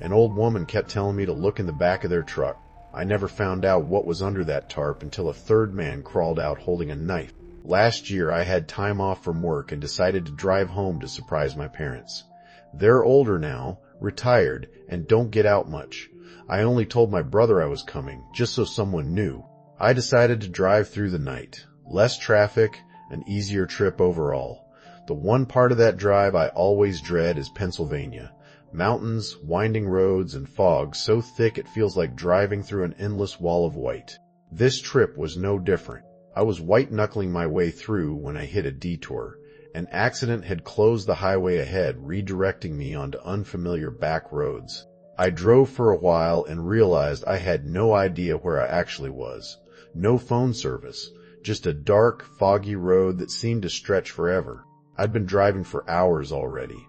An old woman kept telling me to look in the back of their truck. I never found out what was under that tarp until a third man crawled out holding a knife. Last year I had time off from work and decided to drive home to surprise my parents. They're older now, retired, and don't get out much. I only told my brother I was coming, just so someone knew. I decided to drive through the night. Less traffic, an easier trip overall. The one part of that drive I always dread is Pennsylvania. Mountains, winding roads, and fog so thick it feels like driving through an endless wall of white. This trip was no different. I was white-knuckling my way through when I hit a detour. An accident had closed the highway ahead, redirecting me onto unfamiliar back roads. I drove for a while and realized I had no idea where I actually was. No phone service, just a dark, foggy road that seemed to stretch forever. I'd been driving for hours already.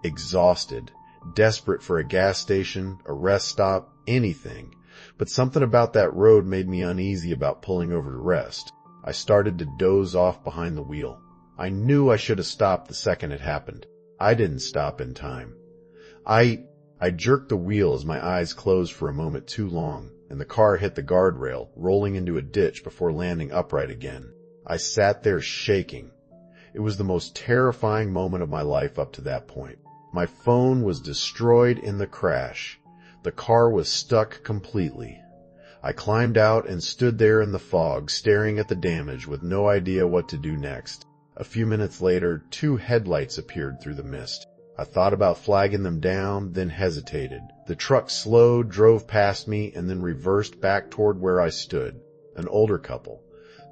Exhausted, desperate for a gas station, a rest stop, anything. But something about that road made me uneasy about pulling over to rest. I started to doze off behind the wheel. I knew I should have stopped the second it happened. I didn't stop in time. I jerked the wheel as my eyes closed for a moment too long, and the car hit the guardrail, rolling into a ditch before landing upright again. I sat there shaking. It was the most terrifying moment of my life up to that point. My phone was destroyed in the crash. The car was stuck completely. I climbed out and stood there in the fog, staring at the damage with no idea what to do next. A few minutes later, 2 headlights appeared through the mist. I thought about flagging them down, then hesitated. The truck slowed, drove past me, and then reversed back toward where I stood. An older couple.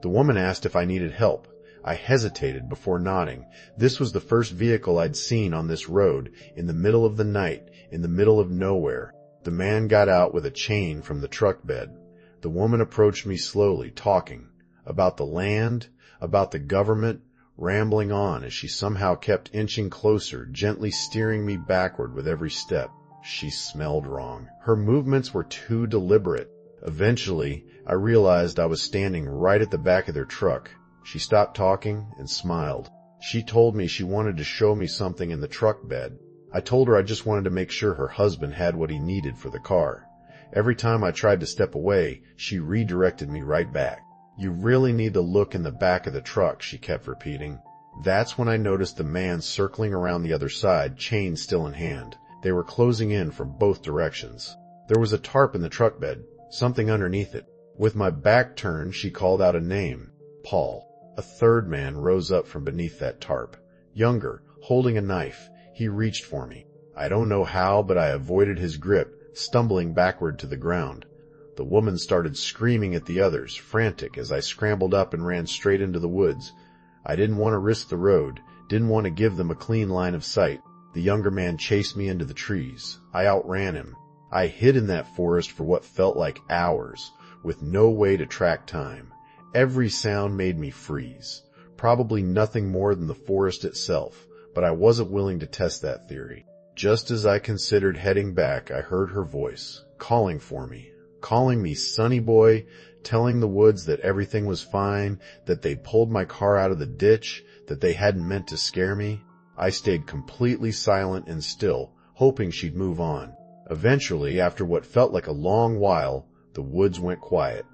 The woman asked if I needed help. I hesitated before nodding. This was the first vehicle I'd seen on this road, in the middle of the night, in the middle of nowhere. The man got out with a chain from the truck bed. The woman approached me slowly, talking. About the land, about the government, rambling on as she somehow kept inching closer, gently steering me backward with every step. She smelled wrong. Her movements were too deliberate. Eventually, I realized I was standing right at the back of their truck. She stopped talking and smiled. She told me she wanted to show me something in the truck bed. I told her I just wanted to make sure her husband had what he needed for the car. Every time I tried to step away, she redirected me right back. "You really need to look in the back of the truck," she kept repeating. That's when I noticed the man circling around the other side, chain still in hand. They were closing in from both directions. There was a tarp in the truck bed, something underneath it. With my back turned, she called out a name. Paul. A third man rose up from beneath that tarp. Younger, holding a knife. He reached for me. I don't know how, but I avoided his grip, stumbling backward to the ground. The woman started screaming at the others, frantic, as I scrambled up and ran straight into the woods. I didn't want to risk the road, didn't want to give them a clean line of sight. The younger man chased me into the trees. I outran him. I hid in that forest for what felt like hours, with no way to track time. Every sound made me freeze. Probably nothing more than the forest itself, but I wasn't willing to test that theory. Just as I considered heading back, I heard her voice, calling for me, calling me sonny boy, telling the woods that everything was fine, that they'd pulled my car out of the ditch, that they hadn't meant to scare me. I stayed completely silent and still, hoping she'd move on. Eventually, after what felt like a long while, the woods went quiet.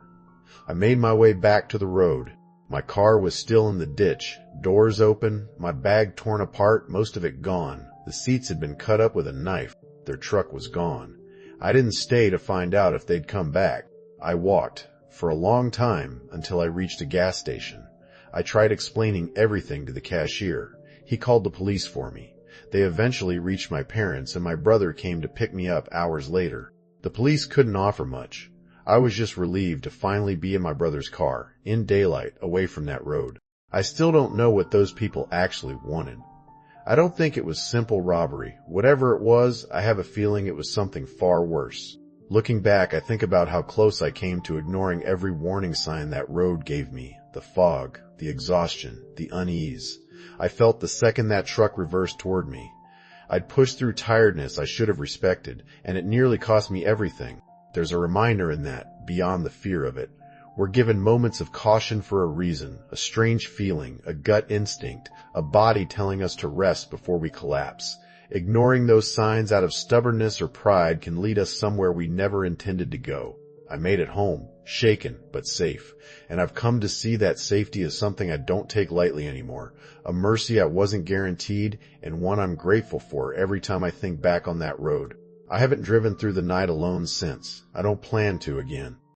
I made my way back to the road. My car was still in the ditch, doors open, my bag torn apart, most of it gone. The seats had been cut up with a knife. Their truck was gone. I didn't stay to find out if they'd come back. I walked, for a long time, until I reached a gas station. I tried explaining everything to the cashier. He called the police for me. They eventually reached my parents, and my brother came to pick me up hours later. The police couldn't offer much. I was just relieved to finally be in my brother's car, in daylight, away from that road. I still don't know what those people actually wanted. I don't think it was simple robbery. Whatever it was, I have a feeling it was something far worse. Looking back, I think about how close I came to ignoring every warning sign that road gave me. The fog, the exhaustion, the unease. I felt the second that truck reversed toward me. I'd pushed through tiredness I should have respected, and it nearly cost me everything. There's a reminder in that, beyond the fear of it. We're given moments of caution for a reason, a strange feeling, a gut instinct, a body telling us to rest before we collapse. Ignoring those signs out of stubbornness or pride can lead us somewhere we never intended to go. I made it home, shaken but safe, and I've come to see that safety is something I don't take lightly anymore, a mercy I wasn't guaranteed and one I'm grateful for every time I think back on that road. I haven't driven through the night alone since. I don't plan to again.